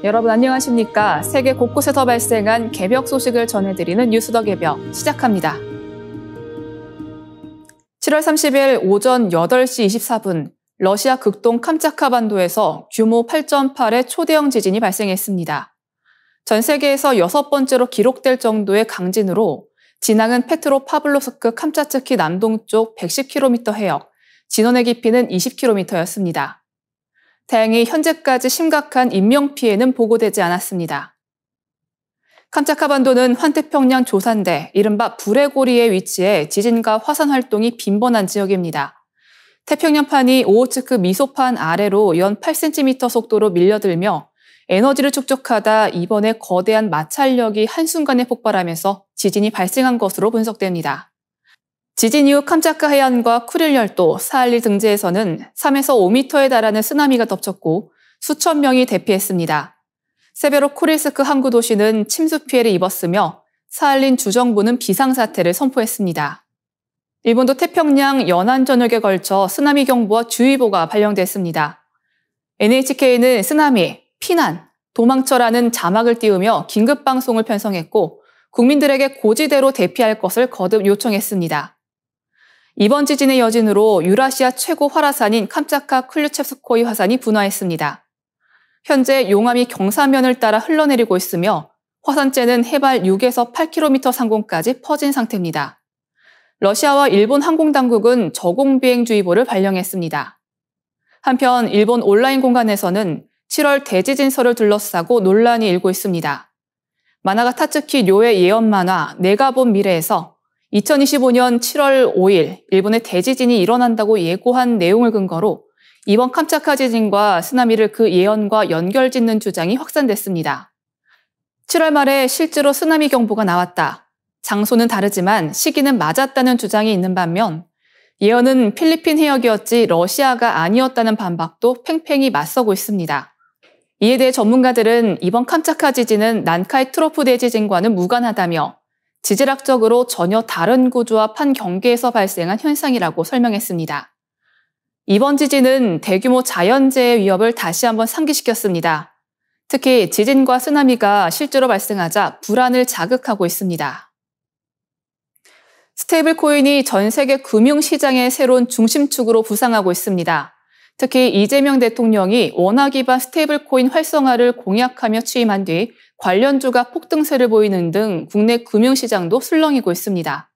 여러분 안녕하십니까? 세계 곳곳에서 발생한 개벽 소식을 전해드리는 뉴스 더 개벽 시작합니다. 7월 30일 오전 8시 24분 러시아 극동 캄차카 반도에서 규모 8.8의 초대형 지진이 발생했습니다. 전 세계에서 6번째로 기록될 정도의 강진으로 진앙은 페트로파블로스크 캄차츠키 남동쪽 110km 해역, 진원의 깊이는 20km였습니다. 다행히 현재까지 심각한 인명피해는 보고되지 않았습니다. 캄차카반도는 환태평양 조산대, 이른바 불의 고리에 위치해 지진과 화산 활동이 빈번한 지역입니다. 태평양판이 오호츠크 미소판 아래로 연 8cm 속도로 밀려들며 에너지를 축적하다 이번에 거대한 마찰력이 한순간에 폭발하면서 지진이 발생한 것으로 분석됩니다. 지진 이후 캄차카 해안과 쿠릴 열도, 사할리 등지에서는 3에서 5m에 달하는 쓰나미가 덮쳤고 수천 명이 대피했습니다. 세베로코릴스크 항구 도시는 침수 피해를 입었으며 사할린 주정부는 비상사태를 선포했습니다. 일본도 태평양 연안 전역에 걸쳐 쓰나미 경보와 주의보가 발령됐습니다. NHK는 쓰나미, 피난, 도망쳐라는 자막을 띄우며 긴급 방송을 편성했고 국민들에게 고지대로 대피할 것을 거듭 요청했습니다. 이번 지진의 여진으로 유라시아 최고 활화산인 캄차카 클류체프스코이 화산이 분화했습니다. 현재 용암이 경사면을 따라 흘러내리고 있으며 화산재는 해발 6에서 8km 상공까지 퍼진 상태입니다. 러시아와 일본 항공당국은 저공비행주의보를 발령했습니다. 한편 일본 온라인 공간에서는 7월 대지진설을 둘러싸고 논란이 일고 있습니다. 마나가 타츠키 료의 예언 만화 내가 본 미래에서 2025년 7월 5일 일본의 대지진이 일어난다고 예고한 내용을 근거로 이번 캄차카 지진과 쓰나미를 그 예언과 연결짓는 주장이 확산됐습니다. 7월 말에 실제로 쓰나미 경보가 나왔다. 장소는 다르지만 시기는 맞았다는 주장이 있는 반면 예언은 필리핀 해역이었지 러시아가 아니었다는 반박도 팽팽히 맞서고 있습니다. 이에 대해 전문가들은 이번 캄차카 지진은 난카이 트로프 대지진과는 무관하다며 지질학적으로 전혀 다른 구조와 판경계에서 발생한 현상이라고 설명했습니다. 이번 지진은 대규모 자연재해 위협을 다시 한번 상기시켰습니다. 특히 지진과 쓰나미가 실제로 발생하자 불안을 자극하고 있습니다. 스테이블 코인이 전 세계 금융시장의 새로운 중심축으로 부상하고 있습니다. 특히 이재명 대통령이 원화 기반 스테이블 코인 활성화를 공약하며 취임한 뒤 관련주가 폭등세를 보이는 등 국내 금융시장도 술렁이고 있습니다.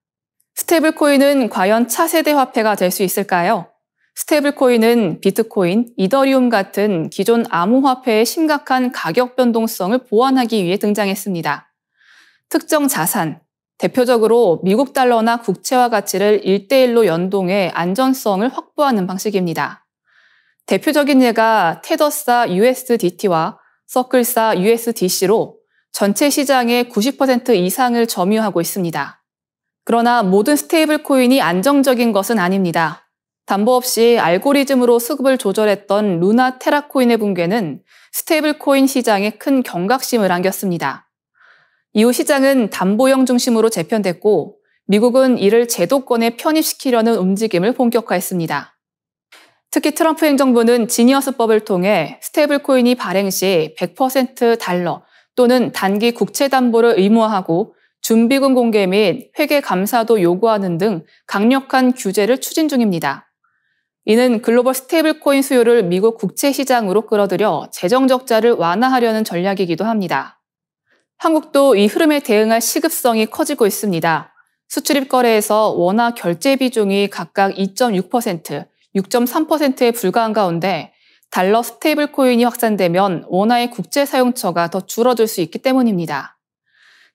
스테이블코인은 과연 차세대 화폐가 될 수 있을까요? 스테이블코인은 비트코인, 이더리움 같은 기존 암호화폐의 심각한 가격 변동성을 보완하기 위해 등장했습니다. 특정 자산, 대표적으로 미국 달러나 국채화 가치를 1대1로 연동해 안전성을 확보하는 방식입니다. 대표적인 예가 테더사 USDT와 서클사 USDC로 전체 시장의 90% 이상을 점유하고 있습니다. 그러나 모든 스테이블 코인이 안정적인 것은 아닙니다. 담보 없이 알고리즘으로 수급을 조절했던 루나 테라코인의 붕괴는 스테이블 코인 시장에 큰 경각심을 안겼습니다. 이후 시장은 담보형 중심으로 재편됐고 미국은 이를 제도권에 편입시키려는 움직임을 본격화했습니다. 특히 트럼프 행정부는 지니어스법을 통해 스테이블 코인이 발행 시 100% 달러 또는 단기 국채 담보를 의무화하고 준비금 공개 및 회계 감사도 요구하는 등 강력한 규제를 추진 중입니다. 이는 글로벌 스테이블 코인 수요를 미국 국채 시장으로 끌어들여 재정 적자를 완화하려는 전략이기도 합니다. 한국도 이 흐름에 대응할 시급성이 커지고 있습니다. 수출입 거래에서 원화 결제 비중이 각각 2.6%, 6.3%에 불과한 가운데 달러 스테이블 코인이 확산되면 원화의 국제 사용처가 더 줄어들 수 있기 때문입니다.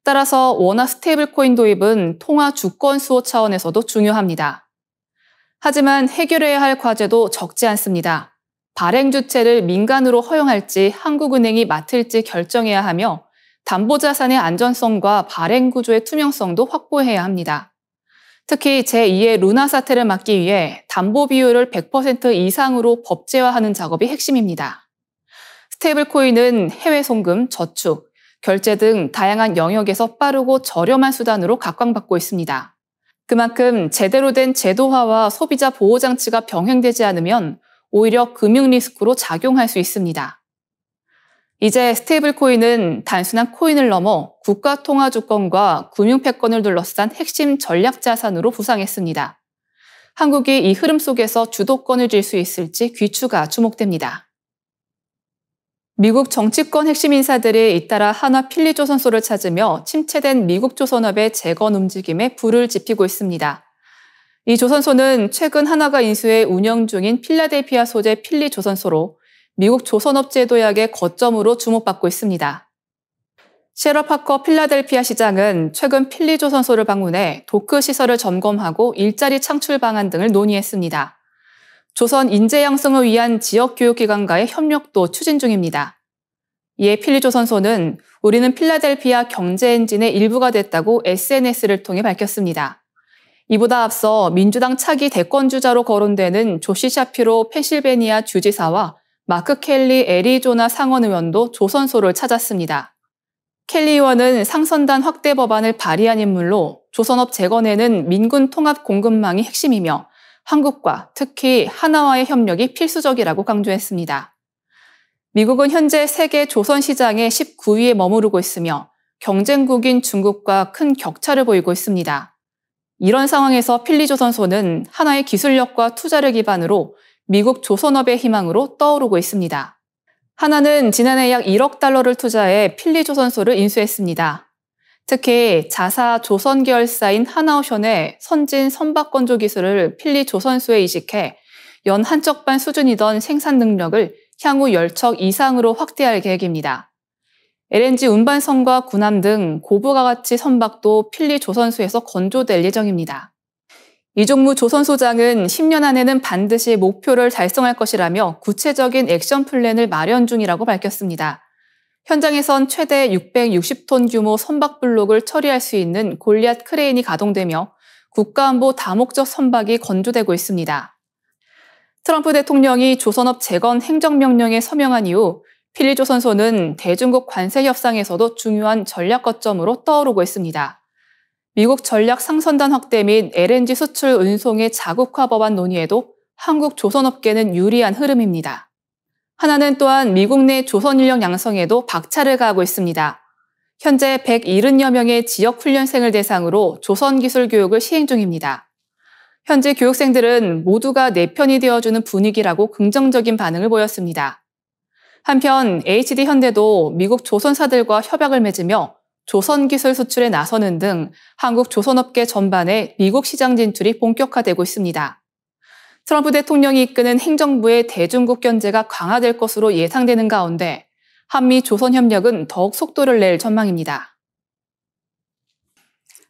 따라서 원화 스테이블 코인 도입은 통화 주권 수호 차원에서도 중요합니다. 하지만 해결해야 할 과제도 적지 않습니다. 발행 주체를 민간으로 허용할지 한국은행이 맡을지 결정해야 하며 담보자산의 안전성과 발행 구조의 투명성도 확보해야 합니다. 특히 제2의 루나 사태를 막기 위해 담보 비율을 100% 이상으로 법제화하는 작업이 핵심입니다. 스테이블 코인은 해외 송금, 저축, 결제 등 다양한 영역에서 빠르고 저렴한 수단으로 각광받고 있습니다. 그만큼 제대로 된 제도화와 소비자 보호 장치가 병행되지 않으면 오히려 금융 리스크로 작용할 수 있습니다. 이제 스테이블 코인은 단순한 코인을 넘어 국가 통화 주권과 금융 패권을 둘러싼 핵심 전략 자산으로 부상했습니다. 한국이 이 흐름 속에서 주도권을 쥘 수 있을지 귀추가 주목됩니다. 미국 정치권 핵심 인사들이 잇따라 한화 필리조선소를 찾으며 침체된 미국 조선업의 재건 움직임에 불을 지피고 있습니다. 이 조선소는 최근 한화가 인수해 운영 중인 필라델피아 소재 필리조선소로 미국 조선업제도약의 거점으로 주목받고 있습니다. 셰러 파커 필라델피아 시장은 최근 필리조선소를 방문해 도크 시설을 점검하고 일자리 창출 방안 등을 논의했습니다. 조선 인재 양성을 위한 지역 교육기관과의 협력도 추진 중입니다. 이에 필리조선소는 우리는 필라델피아 경제 엔진의 일부가 됐다고 SNS를 통해 밝혔습니다. 이보다 앞서 민주당 차기 대권주자로 거론되는 조시 샤피로 펜실베니아 주지사와 마크 켈리 애리조나 상원 의원도 조선소를 찾았습니다. 켈리 의원은 상선단 확대 법안을 발의한 인물로 조선업 재건에는 민군 통합 공급망이 핵심이며 한국과 특히 한화와의 협력이 필수적이라고 강조했습니다. 미국은 현재 세계 조선 시장의 19위에 머무르고 있으며 경쟁국인 중국과 큰 격차를 보이고 있습니다. 이런 상황에서 필리조선소는 한화의 기술력과 투자를 기반으로 미국 조선업의 희망으로 떠오르고 있습니다. 한화는 지난해 약 1억 달러를 투자해 필리조선소를 인수했습니다. 특히 자사 조선 계열사인 하나오션의 선진 선박건조 기술을 필리조선소에 이식해 연 한척반 수준이던 생산 능력을 향후 10척 이상으로 확대할 계획입니다. LNG 운반선과 군함 등 고부가 가치 선박도 필리조선소에서 건조될 예정입니다. 이종무 조선소장은 10년 안에는 반드시 목표를 달성할 것이라며 구체적인 액션 플랜을 마련 중이라고 밝혔습니다. 현장에선 최대 660톤 규모 선박 블록을 처리할 수 있는 골리앗 크레인이 가동되며 국가안보 다목적 선박이 건조되고 있습니다. 트럼프 대통령이 조선업 재건 행정명령에 서명한 이후 필리조선소는 대중국 관세 협상에서도 중요한 전략 거점으로 떠오르고 있습니다. 미국 전략 상선단 확대 및 LNG 수출 운송의 자국화 법안 논의에도 한국 조선업계는 유리한 흐름입니다. 한화는 또한 미국 내 조선 인력 양성에도 박차를 가하고 있습니다. 현재 170여 명의 지역 훈련생을 대상으로 조선 기술 교육을 시행 중입니다. 현재 교육생들은 모두가 내 편이 되어주는 분위기라고 긍정적인 반응을 보였습니다. 한편 HD 현대도 미국 조선사들과 협약을 맺으며 조선 기술 수출에 나서는 등 한국 조선업계 전반의 미국 시장 진출이 본격화되고 있습니다. 트럼프 대통령이 이끄는 행정부의 대중국 견제가 강화될 것으로 예상되는 가운데 한미 조선 협력은 더욱 속도를 낼 전망입니다.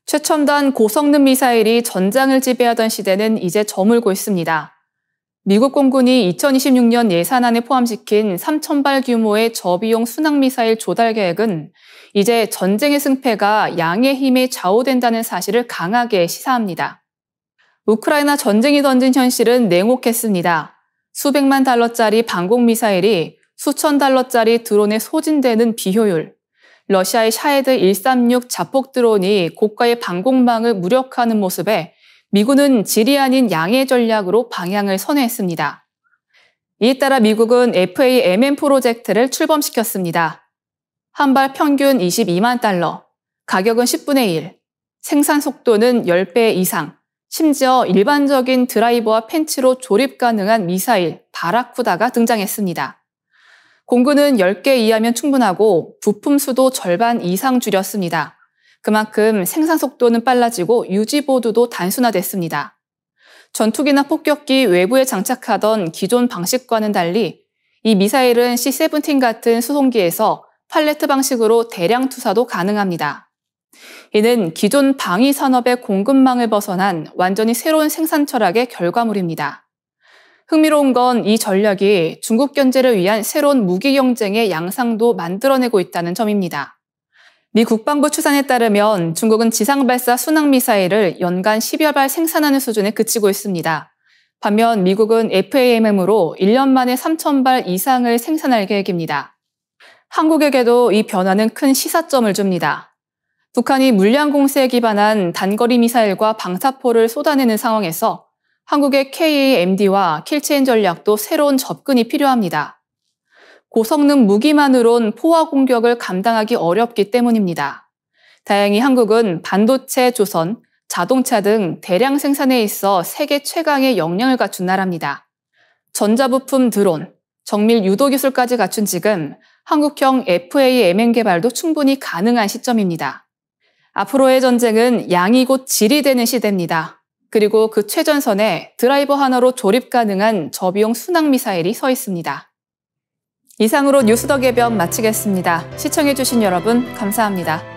최첨단 고성능 미사일이 전장을 지배하던 시대는 이제 저물고 있습니다. 미국 공군이 2026년 예산안에 포함시킨 3,000발 규모의 저비용 순항미사일 조달 계획은 이제 전쟁의 승패가 양의 힘에 좌우된다는 사실을 강하게 시사합니다. 우크라이나 전쟁이 던진 현실은 냉혹했습니다. 수백만 달러짜리 방공미사일이 수천 달러짜리 드론에 소진되는 비효율, 러시아의 샤헤드 136 자폭 드론이 고가의 방공망을 무력화하는 모습에 미군은 질이 아닌 양의 전략으로 방향을 선회했습니다. 이에 따라 미국은 FAMM 프로젝트를 출범시켰습니다. 한 발 평균 22만 달러, 가격은 10분의 1, 생산 속도는 10배 이상, 심지어 일반적인 드라이버와 펜치로 조립 가능한 미사일 바라쿠다가 등장했습니다. 공구는 10개 이하면 충분하고 부품 수도 절반 이상 줄였습니다. 그만큼 생산 속도는 빨라지고 유지 보드도 단순화됐습니다. 전투기나 폭격기 외부에 장착하던 기존 방식과는 달리 이 미사일은 C-17 같은 수송기에서 팔레트 방식으로 대량 투사도 가능합니다. 이는 기존 방위 산업의 공급망을 벗어난 완전히 새로운 생산 철학의 결과물입니다. 흥미로운 건 이 전략이 중국 견제를 위한 새로운 무기 경쟁의 양상도 만들어내고 있다는 점입니다. 미 국방부 추산에 따르면 중국은 지상 발사 순항 미사일을 연간 10여 발 생산하는 수준에 그치고 있습니다. 반면 미국은 FAMM으로 1년 만에 3,000발 이상을 생산할 계획입니다. 한국에게도 이 변화는 큰 시사점을 줍니다. 북한이 물량 공세에 기반한 단거리 미사일과 방사포를 쏟아내는 상황에서 한국의 KA-MD와 킬체인 전략도 새로운 접근이 필요합니다. 고성능 무기만으론 포화 공격을 감당하기 어렵기 때문입니다. 다행히 한국은 반도체, 조선, 자동차 등 대량 생산에 있어 세계 최강의 역량을 갖춘 나라입니다. 전자부품 드론, 정밀 유도 기술까지 갖춘 지금 한국형 FAMN 개발도 충분히 가능한 시점입니다. 앞으로의 전쟁은 양이 곧 질이 되는 시대입니다. 그리고 그 최전선에 드라이버 하나로 조립 가능한 저비용 순항미사일이 서 있습니다. 이상으로 뉴스 더 개변 마치겠습니다. 시청해주신 여러분 감사합니다.